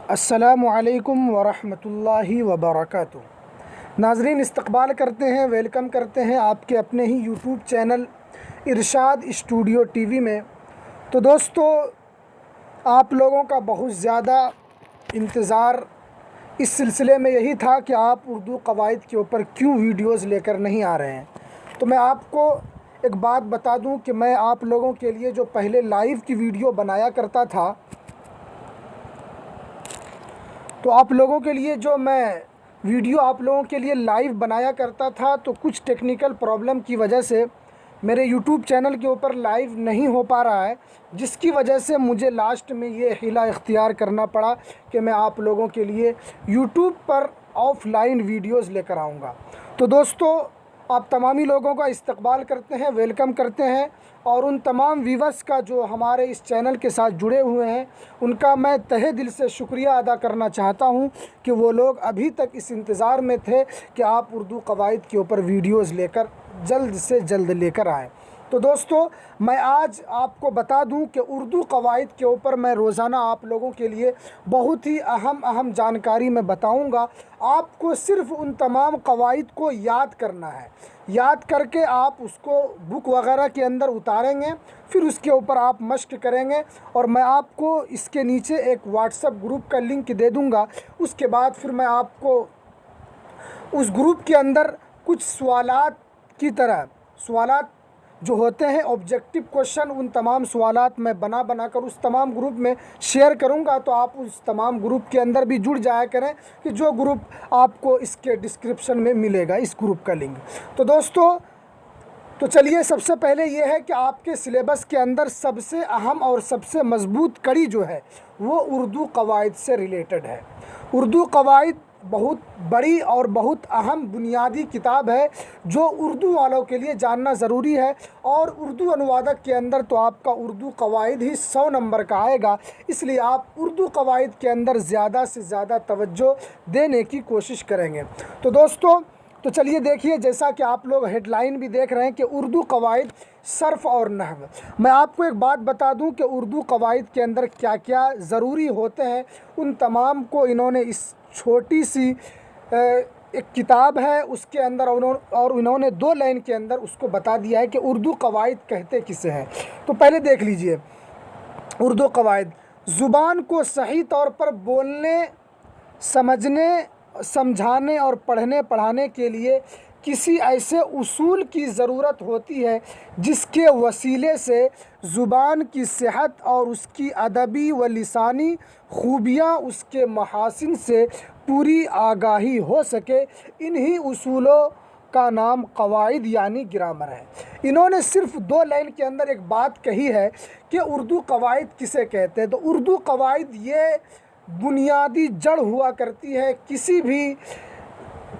السلام علیکم ورحمۃ اللہ وبرکاتہ۔ ناظرین، استقبال کرتے ہیں، ویلکم کرتے ہیں آپ کے اپنے ہی یوٹیوب چینل ارشاد اسٹوڈیو ٹی وی میں۔ تو دوستو، آپ لوگوں کا بہت زیادہ انتظار اس سلسلے میں یہی تھا کہ آپ اردو قواعد کے اوپر کیوں ویڈیوز لے کر نہیں آ رہے ہیں۔ تو میں آپ کو ایک بات بتا دوں کہ میں آپ لوگوں کے لیے جو پہلے لائیو کی ویڈیو بنایا کرتا تھا، تو آپ لوگوں کے لیے جو میں ویڈیو آپ لوگوں کے لیے لائیو بنایا کرتا تھا، تو کچھ ٹیکنیکل پرابلم کی وجہ سے میرے یوٹیوب چینل کے اوپر لائیو نہیں ہو پا رہا ہے، جس کی وجہ سے مجھے لاسٹ میں یہ حیلہ اختیار کرنا پڑا کہ میں آپ لوگوں کے لیے YouTube per of line videos لے کر آؤں گا۔ تو دوستو، آپ تمامی لوگوں کا استقبال کرتے ہیں، ویلکم کرتے ہیں، اور ان تمام ویورز کا جو ہمارے اس چینل کے ساتھ جڑے ہوئے ہیں، ان کا میں تہہ دل سے شکریہ ادا کرنا چاہتا ہوں کہ وہ لوگ ابھی تک اس انتظار میں تھے کہ آپ اردو قواعد کے اوپر ویڈیوز لے کر جلد سے جلد لے کر آئیں۔ تو دوستو، میں آج آپ کو بتا دوں کہ اردو قواعد کے اوپر میں روزانہ آپ لوگوں کے لیے بہت ہی اہم جانکاری میں بتاؤں گا۔ آپ کو صرف ان تمام قواعد کو یاد کرنا ہے، یاد کر کے آپ اس کو بک وغیرہ کے اندر اتاریں گے، پھر اس کے اوپر آپ مشق کریں گے، اور میں آپ کو اس کے نیچے ایک واٹس ایپ گروپ کا لنک دے دوں گا۔ اس کے بعد پھر میں آپ کو اس گروپ کے اندر کچھ سوالات کی طرح، سوالات جو ہوتے ہیں آبجیکٹو کوشچن، ان تمام سوالات میں بنا کر اس تمام گروپ میں شیئر کروں گا۔ تو آپ اس تمام گروپ کے اندر بھی جڑ جایا کریں، کہ جو گروپ آپ کو اس کے ڈسکرپشن میں ملے گا، اس گروپ کا لنک۔ تو دوستو، تو چلیے، سب سے پہلے یہ ہے کہ آپ کے سلیبس کے اندر سب سے اہم اور سب سے مضبوط کڑی جو ہے وہ اردو قواعد سے ریلیٹڈ ہے۔ اردو قواعد بہت بڑی اور بہت اہم بنیادی کتاب ہے، جو اردو والوں کے لیے جاننا ضروری ہے، اور اردو انوادک کے اندر تو آپ کا اردو قواعد ہی 100 نمبر کا آئے گا۔ اس لیے آپ اردو قواعد کے اندر زیادہ سے زیادہ توجہ دینے کی کوشش کریں گے۔ تو دوستو، تو چلیے دیکھیے، جیسا کہ آپ لوگ ہیڈ لائن بھی دیکھ رہے ہیں کہ اردو قواعد صرف اور نحو۔ میں آپ کو ایک بات بتا دوں کہ اردو قواعد کے اندر کیا کیا ضروری ہوتے ہیں، ان تمام کو انہوں نے اس چھوٹی سی ایک کتاب ہے اس کے اندر انہوں نے 2 لائن کے اندر اس کو بتا دیا ہے کہ اردو قواعد کہتے کسے ہیں۔ تو پہلے دیکھ لیجئے، اردو قواعد زبان کو صحیح طور پر بولنے، سمجھنے، سمجھانے اور پڑھانے کے لیے کسی ایسے اصول کی ضرورت ہوتی ہے جس کے وسیلے سے زبان کی صحت اور اس کی ادبی و لسانی خوبیاں، اس کے محاسن سے پوری آگاہی ہو سکے۔ انہی اصولوں کا نام قواعد یعنی گرامر ہے۔ انہوں نے صرف 2 لائن کے اندر ایک بات کہی ہے کہ اردو قواعد کسے کہتے ہیں۔ تو اردو قواعد یہ بنیادی جڑ ہوا کرتی ہے کسی بھی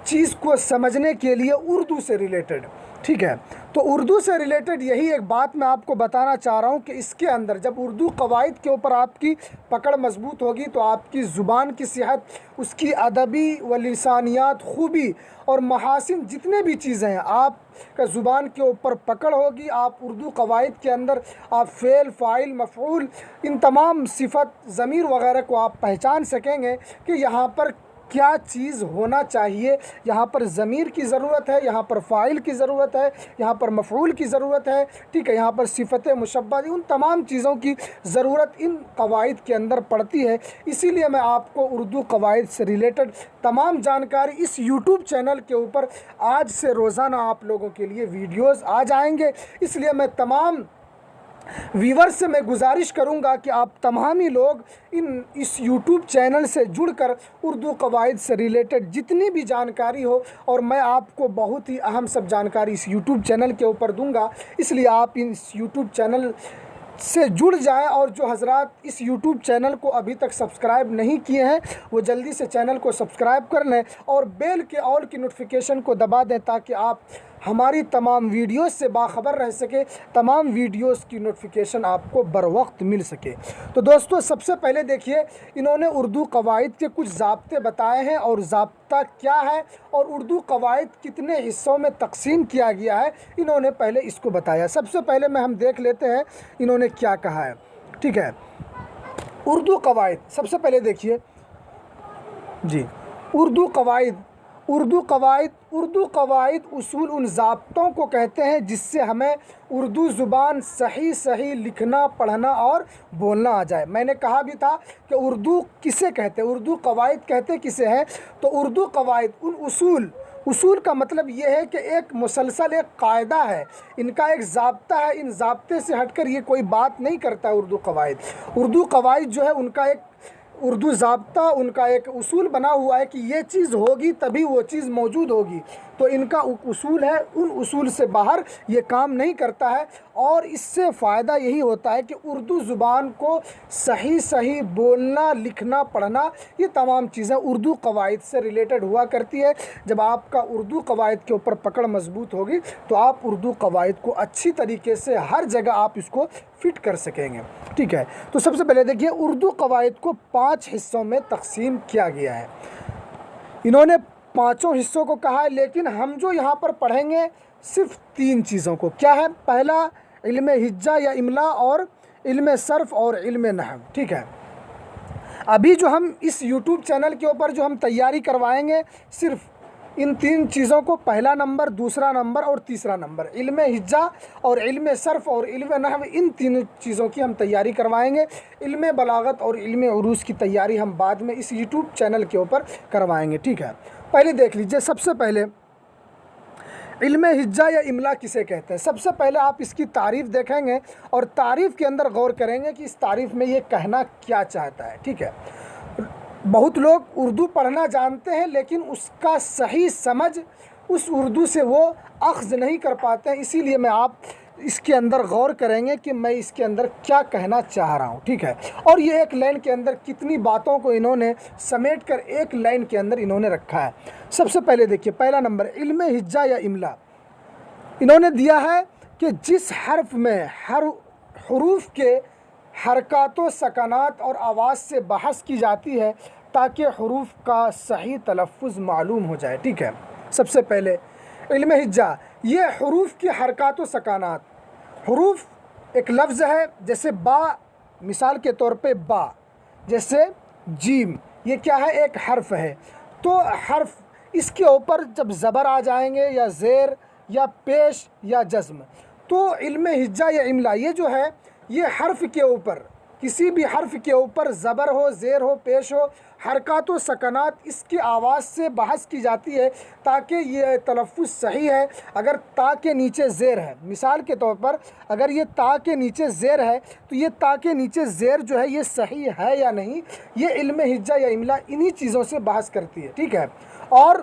چیز کو سمجھنے کے لیے اردو سے ریلیٹڈ، ٹھیک ہے۔ تو اردو سے ریلیٹڈ یہی ایک بات میں آپ کو بتانا چاہ رہا ہوں کہ اس کے اندر جب اردو قواعد کے اوپر آپ کی پکڑ مضبوط ہوگی تو آپ کی زبان کی صحت، اس کی ادبی و لسانیات خوبی اور محاسن، جتنے بھی چیزیں ہیں، آپ کا زبان کے اوپر پکڑ ہوگی۔ آپ اردو قواعد کے اندر آپ فعل، فاعل، مفعول، ان تمام صفت، ضمیر وغیرہ کو آپ پہچان سکیں گے کہ یہاں پر کیا چیز ہونا چاہیے۔ یہاں پر ضمیر کی ضرورت ہے، یہاں پر فاعل کی ضرورت ہے، یہاں پر مفعول کی ضرورت ہے، ٹھیک ہے، یہاں پر صفت مشبہ، ان تمام چیزوں کی ضرورت ان قواعد کے اندر پڑتی ہے۔ اسی لیے میں آپ کو اردو قواعد سے ریلیٹڈ تمام جانکاری اس یوٹیوب چینل کے اوپر آج سے روزانہ آپ لوگوں کے لیے ویڈیوز آ جائیں گے۔ اس لیے میں تمام ویور سے میں گزارش کروں گا کہ آپ تمامی لوگ اس یوٹیوب چینل سے جڑ کر اردو قواعد سے ریلیٹڈ جتنی بھی جانکاری ہو، اور میں آپ کو بہت ہی اہم سب جانکاری اس یوٹیوب چینل کے اوپر دوں گا، اس لیے آپ اس یوٹیوب چینل سے جڑ جائیں۔ اور جو حضرات اس یوٹیوب چینل کو ابھی تک سبسکرائب نہیں کیے ہیں، وہ جلدی سے چینل کو سبسکرائب کر لیں اور بیل کے آل کی نوٹیفیکیشن کو دبا دیں، تاکہ آپ ہماری تمام ویڈیوز سے باخبر رہ سکے، تمام ویڈیوز کی نوٹیفیکیشن آپ کو بر وقت مل سکے۔ تو دوستو، سب سے پہلے دیکھیے، انہوں نے اردو قواعد کے کچھ ضابطے بتائے ہیں، اور ضابطہ کیا ہے اور اردو قواعد کتنے حصوں میں تقسیم کیا گیا ہے، انہوں نے پہلے اس کو بتایا۔ سب سے پہلے ہم دیکھ لیتے ہیں انہوں نے کیا کہا ہے، ٹھیک ہے۔ اردو قواعد، سب سے پہلے دیکھیے، جی، اردو قواعد اصول ان ضابطوں کو کہتے ہیں جس سے ہمیں اردو زبان صحیح لکھنا، پڑھنا اور بولنا آ جائے۔ میں نے کہا بھی تھا کہ اردو کسے کہتے ہیں، اردو قواعد کہتے کسے ہیں؟ تو اردو قواعد ان اصول کا مطلب یہ ہے کہ ایک مسلسل ایک قاعدہ ہے، ان کا ایک ضابطہ ہے، ان ضابطے سے ہٹ کر یہ کوئی بات نہیں کرتا ہے۔ اردو قواعد جو ہے ان کا ایک اردو ضابطہ، ان کا ایک اصول بنا ہوا ہے کہ یہ چیز ہوگی تبھی وہ چیز موجود ہوگی، تو ان کا اصول ہے، ان اصول سے باہر یہ کام نہیں کرتا ہے۔ اور اس سے فائدہ یہی ہوتا ہے کہ اردو زبان کو صحیح بولنا، لکھنا، پڑھنا، یہ تمام چیزیں اردو قواعد سے ریلیٹڈ ہوا کرتی ہے۔ جب آپ کا اردو قواعد کے اوپر پکڑ مضبوط ہوگی تو آپ اردو قواعد کو اچھی طریقے سے ہر جگہ آپ اس کو فٹ کر سکیں گے، ٹھیک ہے؟ تو سب سے پہلے دیکھیے، اردو قواعد کو 5 حصوں میں تقسیم کیا گیا ہے۔ انہوں نے 5 حصوں کو کہا ہے، لیکن ہم جو یہاں پر پڑھیں گے صرف 3 چیزوں کو۔ کیا ہے؟ پہلا علم ہجا یا املا، اور علم صرف اور علم نحو، ٹھیک ہے؟ ابھی جو ہم اس یوٹیوب چینل کے اوپر جو ہم تیاری کروائیں گے، صرف ان 3 چیزوں کو، پہلا نمبر، دوسرا نمبر اور تیسرا نمبر، علم ہجا اور علم صرف اور علم نحو، ان 3 چیزوں کی ہم تیاری کروائیں گے۔ علم بلاغت اور علم عروض کی تیاری ہم بعد میں اس یوٹیوب چینل کے اوپر کروائیں گے، ٹھیک ہے؟ پہلے دیکھ لیجئے، سب سے پہلے علم ہجا یا املا کسے کہتے ہیں؟ سب سے پہلے آپ اس کی تعریف دیکھیں گے اور تعریف کے اندر غور کریں گے کہ اس تعریف میں یہ کہنا کیا چاہتا ہے، ٹھیک ہے؟ بہت لوگ اردو پڑھنا جانتے ہیں لیکن اس کا صحیح سمجھ اس اردو سے وہ اخذ نہیں کر پاتے ہیں، اسی لیے میں آپ اس کے اندر غور کریں گے کہ میں اس کے اندر کیا کہنا چاہ رہا ہوں، ٹھیک ہے؟ اور یہ ایک لائن کے اندر کتنی باتوں کو انہوں نے سمیٹ کر ایک لائن کے اندر انہوں نے رکھا ہے۔ سب سے پہلے دیکھیے، پہلا نمبر علم ہجا یا املا، انہوں نے دیا ہے کہ جس حرف میں حروف کے حرکات و سکنات اور آواز سے بحث کی جاتی ہے تاکہ حروف کا صحیح تلفظ معلوم ہو جائے، ٹھیک ہے؟ سب سے پہلے علم ہجا، یہ حروف کی حرکات و سکنات، حروف ایک لفظ ہے جیسے با، مثال کے طور پہ با، جیسے جیم، یہ کیا ہے؟ ایک حرف ہے۔ تو حرف، اس کے اوپر جب زبر آ جائیں گے یا زیر یا پیش یا جزم، تو علم ہجا یا املا یہ جو ہے، یہ حرف کے اوپر، کسی بھی حرف کے اوپر زبر ہو، زیر ہو، پیش ہو، حرکات و سکنات، اس کی آواز سے بحث کی جاتی ہے تاکہ یہ تلفظ صحیح ہے۔ اگر تا کے نیچے زیر ہے، مثال کے طور پر اگر یہ تا کے نیچے زیر ہے تو یہ تا کے نیچے زیر جو ہے یہ صحیح ہے یا نہیں، یہ علم ہجا یا املا انہی چیزوں سے بحث کرتی ہے، ٹھیک ہے؟ اور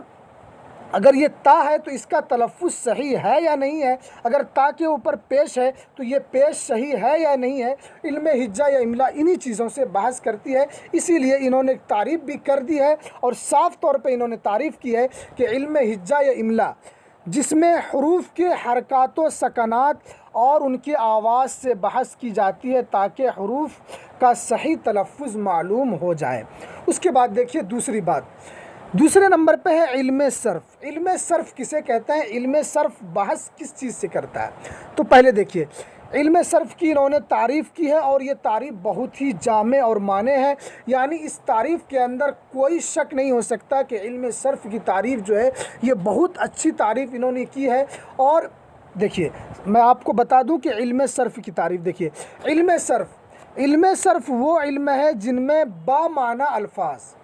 اگر یہ تا ہے تو اس کا تلفظ صحیح ہے یا نہیں ہے، اگر تا کے اوپر پیش ہے تو یہ پیش صحیح ہے یا نہیں ہے، علم ہجا یا املا انہی چیزوں سے بحث کرتی ہے۔ اسی لیے انہوں نے تعریف بھی کر دی ہے اور صاف طور پہ انہوں نے تعریف کی ہے کہ علم ہجا یا املا جس میں حروف کے حرکات و سکنات اور ان کی آواز سے بحث کی جاتی ہے تاکہ حروف کا صحیح تلفظ معلوم ہو جائے۔ اس کے بعد دیکھیے دوسری بات، دوسرے نمبر پہ ہے علم صرف۔ علم صرف کسے کہتے ہیں؟ علم صرف بحث کس چیز سے کرتا ہے؟ تو پہلے دیکھیے، علم صرف کی انہوں نے تعریف کی ہے اور یہ تعریف بہت ہی جامع اور معنی ہے، یعنی اس تعریف کے اندر کوئی شک نہیں ہو سکتا کہ علم صرف کی تعریف جو ہے یہ بہت اچھی تعریف انہوں نے کی ہے۔ اور دیکھیے، میں آپ کو بتا دوں کہ علم صرف کی تعریف دیکھیے، علم صرف وہ علم ہے جن میں با معنی الفاظ،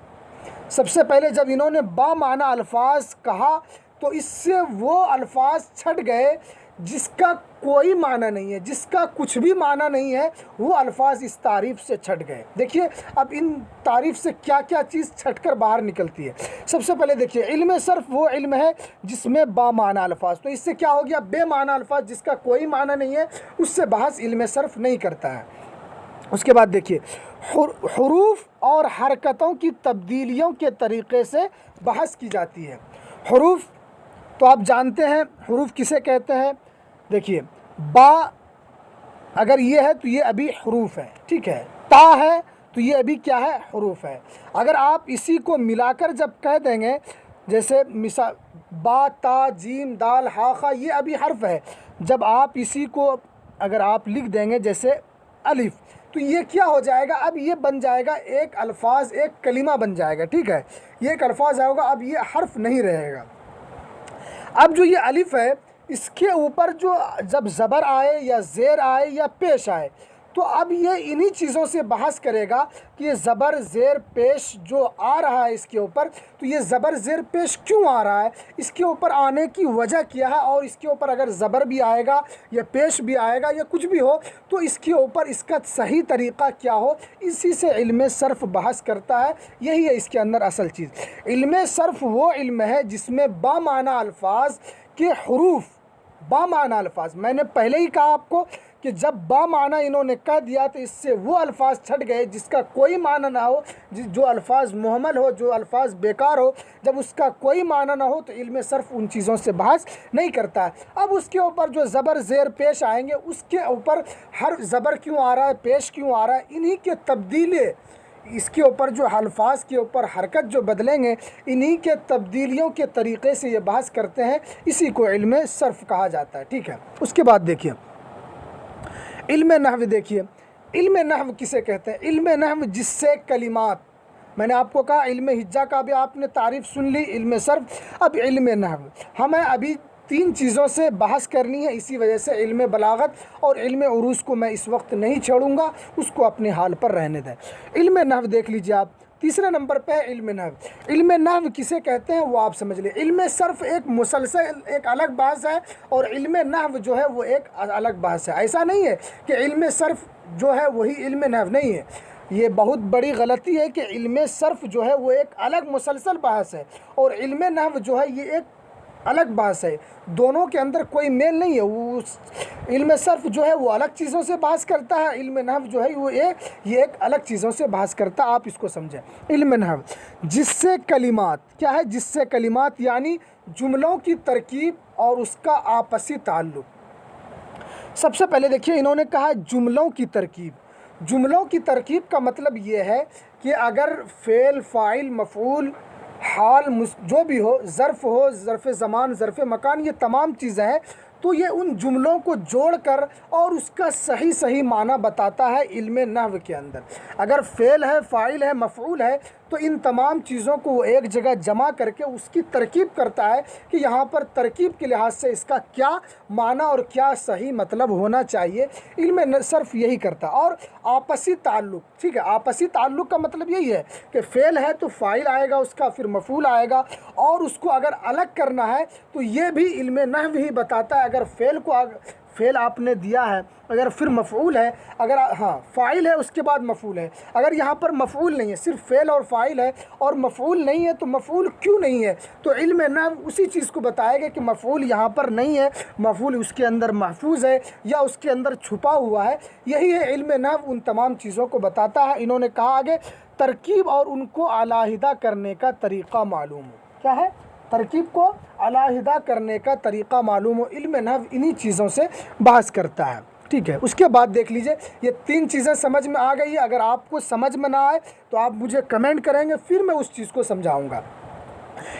سب سے پہلے جب انہوں نے با معنی الفاظ کہا تو اس سے وہ الفاظ چھٹ گئے جس کا کوئی معنی نہیں ہے، جس کا کچھ بھی معنی نہیں ہے، وہ الفاظ اس تعریف سے چھٹ گئے۔ دیکھیے اب ان تعریف سے کیا کیا چیز چھٹ کر باہر نکلتی ہے۔ سب سے پہلے دیکھیے، علم صرف وہ علم ہے جس میں با معنی الفاظ، تو اس سے کیا ہو گیا؟ بے معنی الفاظ، جس کا کوئی معنی نہیں ہے، اس سے بحث علم صرف نہیں کرتا ہے۔ اس کے بعد دیکھیے، حروف اور حرکتوں کی تبدیلیوں کے طریقے سے بحث کی جاتی ہے۔ حروف تو آپ جانتے ہیں حروف کسے کہتے ہیں؟ دیکھیے، با اگر یہ ہے تو یہ ابھی حروف ہے، ٹھیک ہے؟ تا ہے تو یہ ابھی کیا ہے؟ حروف ہے۔ اگر آپ اسی کو ملا کر جب کہہ دیں گے، جیسے مثال با، تا، جیم، دال، ہا، خا، یہ ابھی حرف ہے۔ جب آپ اسی کو اگر آپ لکھ دیں گے جیسے الف، تو یہ کیا ہو جائے گا؟ اب یہ بن جائے گا ایک الفاظ، ایک کلمہ بن جائے گا، ٹھیک ہے، یہ ایک الفاظ ہوگا، اب یہ حرف نہیں رہے گا۔ اب جو یہ الف ہے اس کے اوپر جو جب زبر آئے یا زیر آئے یا پیش آئے تو اب یہ انہی چیزوں سے بحث کرے گا کہ یہ زبر زیر پیش جو آ رہا ہے اس کے اوپر، تو یہ زبر زیر پیش کیوں آ رہا ہے، اس کے اوپر آنے کی وجہ کیا ہے، اور اس کے اوپر اگر زبر بھی آئے گا یا پیش بھی آئے گا یا کچھ بھی ہو تو اس کے اوپر اس کا صحیح طریقہ کیا ہو، اسی سے علم صرف بحث کرتا ہے۔ یہی ہے اس کے اندر اصل چیز۔ علم صرف وہ علم ہے جس میں بامعنی الفاظ کے حروف، بامعنی الفاظ، میں نے پہلے ہی کہا آپ کو کہ جب بامعنی انہوں نے کہہ دیا تو اس سے وہ الفاظ چھٹ گئے جس کا کوئی معنی نہ ہو، جو الفاظ مہمل ہو، جو الفاظ بیکار ہو، جب اس کا کوئی معنی نہ ہو تو علم صرف ان چیزوں سے بحث نہیں کرتا ہے۔ اب اس کے اوپر جو زبر زیر پیش آئیں گے اس کے اوپر ہر زبر کیوں آ رہا ہے، پیش کیوں آ رہا ہے، انہی کے تبدیلیں، اس کے اوپر جو الفاظ کے اوپر حرکت جو بدلیں گے انہی کے تبدیلیوں کے طریقے سے یہ بحث کرتے ہیں، اسی کو علم صرف کہا جاتا ہے، ٹھیک ہے۔ اس کے بعد دیکھیے علم نحو، دیکھیے علم نحو کسے کہتے ہیں؟ علم نحو جس سے کلمات، میں نے آپ کو کہا علم ہجا کا بھی آپ نے تعریف سن لی، علم صرف، اب علم نحو ہمیں ابھی تین چیزوں سے بحث کرنی ہے، اسی وجہ سے علم بلاغت اور علم عروض کو میں اس وقت نہیں چھوڑوں گا، اس کو اپنے حال پر رہنے دیں۔ علم نحو دیکھ لیجیے آپ، تیسرے نمبر پہ ہے علم نحو۔ علم نحو کسے کہتے ہیں وہ آپ سمجھ لیں۔ علم صرف ایک مسلسل ایک الگ بحث ہے اور علم نحو جو ہے وہ ایک الگ بحث ہے۔ ایسا نہیں ہے کہ علم صرف جو ہے وہی علم نحو نہیں ہے، یہ بہت بڑی غلطی ہے کہ علم صرف جو ہے وہ ایک الگ مسلسل بحث ہے اور علم نحو جو ہے یہ ایک الگ بحث ہے، دونوں کے اندر کوئی میل نہیں ہے۔ وہ علم صرف جو ہے وہ الگ چیزوں سے بحث کرتا ہے، علم نحو جو ہے وہ یہ ایک الگ چیزوں سے بحث کرتا ہے، آپ اس کو سمجھیں۔ علم نحو جس سے کلمات، کیا ہے؟ جس سے کلمات یعنی جملوں کی ترکیب اور اس کا آپسی تعلق۔ سب سے پہلے دیکھیے انہوں نے کہا جملوں کی ترکیب۔ جملوں کی ترکیب کا مطلب یہ ہے کہ اگر فعل، فاعل، مفعول، حال جو بھی ہو، ظرف ہو، ظرف زمان، ظرف مکان، یہ تمام چیزیں ہیں تو یہ ان جملوں کو جوڑ کر اور اس کا صحیح معنی بتاتا ہے علم نحو کے اندر۔ اگر فعل ہے، فاعل ہے، مفعول ہے تو ان تمام چیزوں کو وہ ایک جگہ جمع کر کے اس کی ترکیب کرتا ہے کہ یہاں پر ترکیب کے لحاظ سے اس کا کیا معنی اور کیا صحیح مطلب ہونا چاہیے، علم صرف یہی کرتا ہے۔ اور آپسی تعلق، ٹھیک ہے، آپسی تعلق کا مطلب یہی ہے کہ فعل ہے تو فاعل آئے گا اس کا، پھر مفعول آئے گا، اور اس کو اگر الگ کرنا ہے تو یہ بھی علم نحو ہی بتاتا ہے۔ اگر فعل آپ نے دیا ہے، اگر پھر مفعول ہے، اگر فاعل ہے اس کے بعد مفعول ہے، اگر یہاں پر مفعول نہیں ہے، صرف فعل اور فاعل ہے اور مفعول نہیں ہے تو مفعول کیوں نہیں ہے، تو علم نحو اسی چیز کو بتائے گا کہ مفعول یہاں پر نہیں ہے، مفعول اس کے اندر محفوظ ہے یا اس کے اندر چھپا ہوا ہے۔ یہی ہے علم نحو، ان تمام چیزوں کو بتاتا ہے۔ انہوں نے کہا آگے ترکیب اور ان کو علیحدہ کرنے کا طریقہ معلوم ہو، کیا ہے؟ ترکیب کو علیحدہ کرنے کا طریقہ معلوم ہو، علم نحو انہی چیزوں سے بحث کرتا ہے، ٹھیک ہے۔ اس کے بعد دیکھ لیجئے یہ تین چیزیں سمجھ میں آ گئی ہے۔ اگر آپ کو سمجھ میں نہ آئے تو آپ مجھے کمنٹ کریں گے، پھر میں اس چیز کو سمجھاؤں گا۔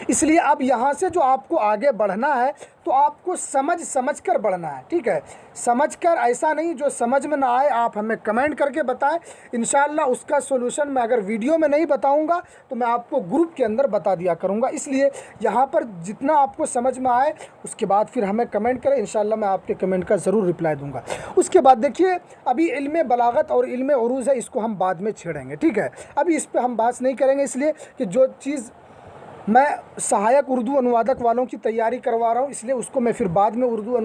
اس لیے اب یہاں سے جو آپ کو آگے بڑھنا ہے تو آپ کو سمجھ کر بڑھنا ہے، ٹھیک ہے، سمجھ کر، ایسا نہیں جو سمجھ میں نہ آئے آپ ہمیں کمنٹ کر کے بتائیں، انشاءاللہ اس کا سولوشن میں اگر ویڈیو میں نہیں بتاؤں گا تو میں آپ کو گروپ کے اندر بتا دیا کروں گا۔ اس لیے یہاں پر جتنا آپ کو سمجھ میں آئے اس کے بعد پھر ہمیں کمنٹ کریں، انشاءاللہ میں آپ کے کمنٹ کا ضرور رپلائی دوں گا۔ اس کے بعد دیکھیے ابھی علم بلاغت اور علم عروض ہے، اس کو ہم بعد میں چھیڑیں گے، ٹھیک ہے، ابھی اس پہ ہم بحث نہیں کریں گے، اس لیے کہ جو چیز میں سہایک اردو انوادک والوں کی تیاری کروا رہا ہوں، اس لیے اس کو میں پھر بعد میں اردو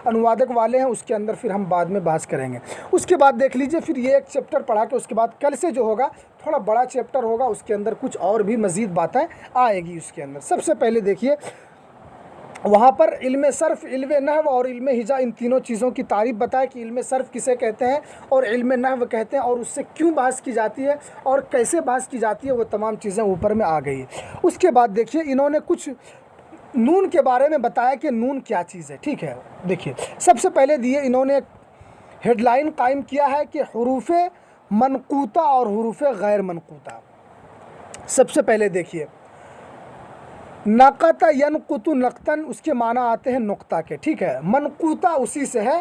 انوادک والے ہیں اس کے اندر پھر ہم بعد میں بحث کریں گے۔ اس کے بعد دیکھ لیجئے پھر یہ ایک چیپٹر پڑھا کے اس کے بعد کل سے جو ہوگا تھوڑا بڑا چیپٹر ہوگا، اس کے اندر کچھ اور بھی مزید باتیں آئے گی اس کے اندر۔ سب سے پہلے دیکھیے وہاں پر علم صرف، علم نحو اور علم ہجا، ان تینوں چیزوں کی تعریف بتائے کہ علم صرف کسے کہتے ہیں اور علم نحو کہتے ہیں اور اس سے کیوں بحث کی جاتی ہے اور کیسے بحث کی جاتی ہے، وہ تمام چیزیں اوپر میں آ گئی ہے۔ اس کے بعد دیکھیے انہوں نے کچھ نون کے بارے میں بتایا کہ نون کیا چیز ہے، ٹھیک ہے۔ دیکھیے سب سے پہلے انہوں نے ہیڈ لائن قائم کیا ہے کہ حروف منقوطہ اور حروف غیر منقوطہ۔ سب سے پہلے دیکھیے نقط ینقط نقطن، اس کے معنی آتے ہیں نقطہ کے، ٹھیک ہے، منقوطہ اسی سے ہے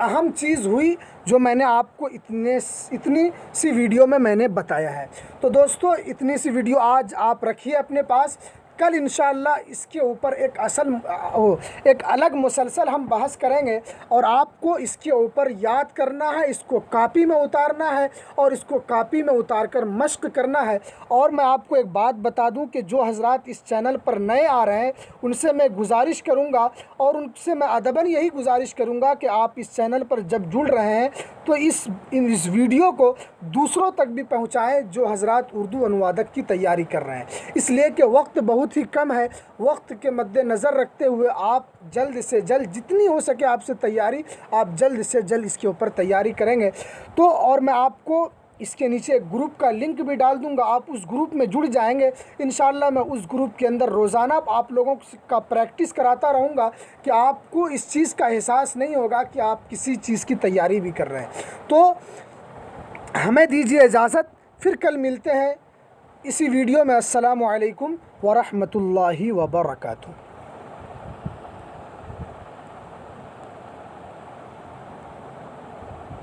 اہم چیز ہوئی جو میں نے آپ کو اتنی سی ویڈیو میں نے بتایا ہے۔ تو دوستو اتنی سی ویڈیو آج آپ رکھیے اپنے پاس، کل انشاءاللہ اس کے اوپر ایک الگ مسلسل ہم بحث کریں گے، اور آپ کو اس کے اوپر یاد کرنا ہے، اس کو کاپی میں اتارنا ہے، اور اس کو کاپی میں اتار کر مشق کرنا ہے۔ اور میں آپ کو ایک بات بتا دوں کہ جو حضرات اس چینل پر نئے آ رہے ہیں ان سے میں گزارش کروں گا، اور ان سے میں ادباً یہی گزارش کروں گا کہ آپ اس چینل پر جب جڑ رہے ہیں تو اس ویڈیو کو دوسروں تک بھی پہنچائیں جو حضرات اردو انوادک کی تیاری کر رہے ہیں، اس لیے کہ وقت بہت ہی کم ہے۔ وقت کے مد نظر رکھتے ہوئے آپ جلد سے جلد جتنی ہو سکے آپ سے تیاری، آپ جلد سے جلد اس کے اوپر تیاری کریں گے تو، اور میں آپ کو اس کے نیچے گروپ کا لنک بھی ڈال دوں گا، آپ اس گروپ میں جڑ جائیں گے انشاءاللہ۔ میں اس گروپ کے اندر روزانہ آپ لوگوں کا پریکٹس کراتا رہوں گا کہ آپ کو اس چیز کا احساس نہیں ہوگا کہ آپ کسی چیز کی تیاری بھی کر رہے ہیں۔ تو ہمیں دیجیے اجازت، پھر کل ملتے ہیں اسی ویڈیو میں۔ السلام علیکم ورحمۃ اللہ وبرکاتہ۔